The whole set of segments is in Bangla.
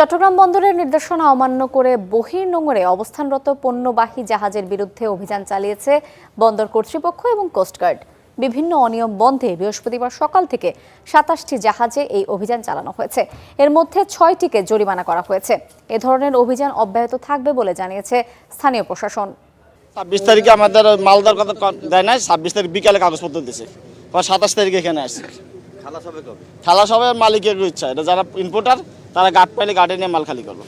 চট্টগ্রাম বন্দরের নির্দেশনা অমান্য করে বহির্নোঙরে অবস্থানরত পণ্যবাহী জাহাজের বিরুদ্ধে অভিযান চালিয়েছে বন্দর কর্তৃপক্ষ এবং কোস্টগার্ড। বিভিন্ন অনিয়ম বন্ধে বৃহস্পতিবার সকাল থেকে ২৭টি জাহাজে এই অভিযান চালানো হয়েছে। এর মধ্যে ৬টিকে জরিমানা করা হয়েছে। এ ধরনের অভিযান অব্যাহত থাকবে বলে জানিয়েছে স্থানীয় প্রশাসন। ২৬ তারিখে আমাদের মালদার কথা দেয় নাই, ২৬ তারিখ বিকালে কাগজপত্র দিয়েছে, ২৭ তারিখে এখানে আসছে। খালাস হবে মালিকের ইচ্ছা, এটা যারা ইম্পোর্টার তারা গার্ড পাইলে গার্ডে নিয়ে মাল খালি করবে।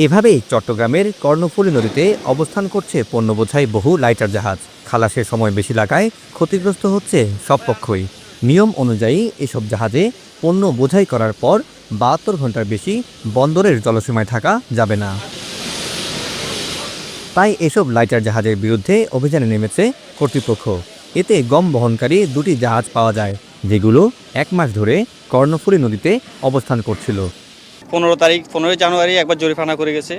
এভাবেই চট্টগ্রামের কর্ণফুলী নদীতে অবস্থান করছে পণ্য বোঝাই বহু লাইটার জাহাজ। খালাসের সময় বেশি লাগায় ক্ষতিগ্রস্ত হচ্ছে সব পক্ষই। নিয়ম অনুযায়ী এসব জাহাজে পণ্য বোঝাই করার পর ৭২ ঘন্টার বেশি বন্দরের জলসীমায় থাকা যাবে না। তাই এসব লাইটার জাহাজের বিরুদ্ধে অভিযানে নেমেছে কর্তৃপক্ষ। এতে গম বহনকারী ২টি জাহাজ পাওয়া যায়, যেগুলো ১ মাস ধরে কর্ণফুলী নদীতে অবস্থান করছিল। ১৫ জানুয়ারি একবার জরিমানা করে গেছে।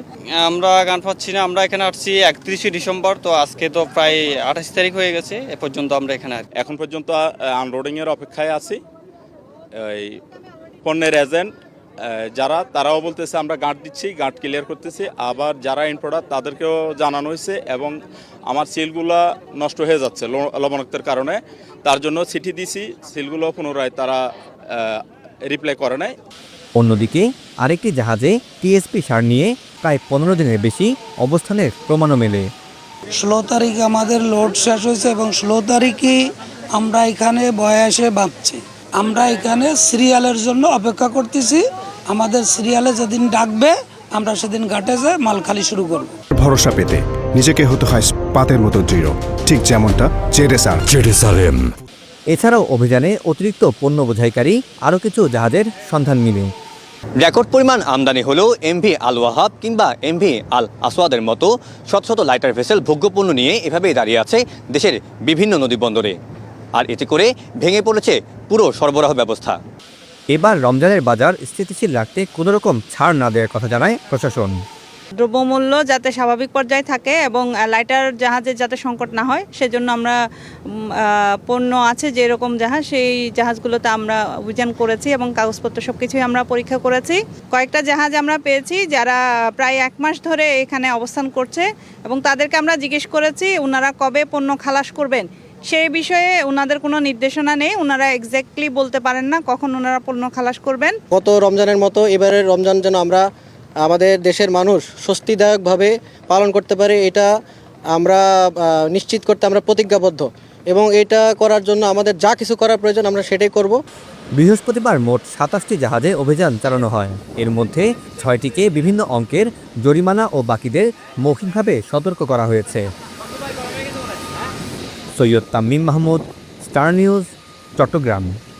আমরা গান পাচ্ছি না, আমরা এখানে আসছি ৩১ ডিসেম্বর, তো আজকে তো প্রায় ২৮ তারিখ হয়ে গেছে। এ পর্যন্ত আমরা এখানে এখন পর্যন্ত আনলোডিংয়ের অপেক্ষায় আছি। এই পণ্যের এজেন্ট যারা তারাও বলতেছে আমরা গার্ড দিচ্ছি, গার্ড ক্লিয়ার করতেছি। আবার যারা ইম্পোর্টার তাদেরকেও জানানো হয়েছে এবং আমার সিলগুলো নষ্ট হয়ে যাচ্ছে লবণাক্তের কারণে, তার জন্য চিঠি দিছি। সিলগুলো পুনরায় তারা রিপ্লাই করে নাই। অন্যদিকে আরেকটি জাহাজে টিএসপি সার নিয়ে প্রায় ১৫ দিনের বেশি অবস্থানের প্রমাণও মেলে। ১৬ তারিখ আমাদের লোড শেষ হয়েছে এবং ১৬ তারিখই আমরা এখানে বয়ে এসে বাঁধছি। আমরা এখানে সিরিয়ালের জন্য অপেক্ষা করতেছি। আমাদের সিরিয়ালে যেদিন ডাকবে আমরা সেদিন ঘাটে যে মাল খালি শুরু করব। ভরসা পেতে নিজেকে হতে হয় পাতের মতো দৃঢ়, ঠিক যেমনটা জেরুসালেম। এছাড়াও অভিযানে অতিরিক্ত পণ্য বোঝাইকারী আরও কিছু জাহাজের সন্ধান মিলে। রেকর্ড পরিমাণ আমদানি হলেও এমভি আল ওয়াহাব কিংবা এমভি আল আসওয়াদের মতো শত শত লাইটার ভেসেল ভোগ্যপণ্য নিয়ে এভাবেই দাঁড়িয়ে আছে দেশের বিভিন্ন নদী বন্দরে। আর এতে করে ভেঙে পড়েছে পুরো সরবরাহ ব্যবস্থা। এবার রমজানের বাজার স্থিতিশীল রাখতে কোনো রকম ছাড় না দেওয়ার কথা জানায় প্রশাসন। দ্রব্যমূল্য যাতে স্বাভাবিক পর্যায়ে থাকে এবং লাইটার জাহাজের যাতে সংকট না হয়, সেজন্য আমরা পণ্য আছে যেরকম জাহাজ, সেই জাহাজগুলোতে আমরা অভিযান করেছি এবং কাগজপত্র সব কিছুই আমরা পরীক্ষা করেছি। কয়েকটা জাহাজ আমরা পেয়েছি যারা প্রায় ১ মাস ধরে এখানে অবস্থান করছে এবং তাদেরকে আমরা জিজ্ঞেস করেছি ওনারা কবে পণ্য খালাস করবেন। সেই বিষয়ে ওনাদের কোনো নির্দেশনা নেই, ওনারা এক্স্যাক্টলি বলতে পারেন না কখন ওনারা পণ্য খালাস করবেন। গত রমজানের মতো এবারের রমজান যেন আমরা আমাদের দেশের মানুষ স্বস্তিদায়কভাবে পালন করতে পারে, এটা আমরা নিশ্চিত করতে আমরা প্রতিজ্ঞাবদ্ধ এবং এটা করার জন্য আমাদের যা কিছু করার প্রয়োজন আমরা সেটাই করব। বৃহস্পতিবার মোট ২৭টি জাহাজে অভিযান চালানো হয়। এর মধ্যে ৬টিকে বিভিন্ন অঙ্কের জরিমানা ও বাকিদের মৌখিকভাবে সতর্ক করা হয়েছে। Syed Tamim Mahmud, Star News, Chittagong.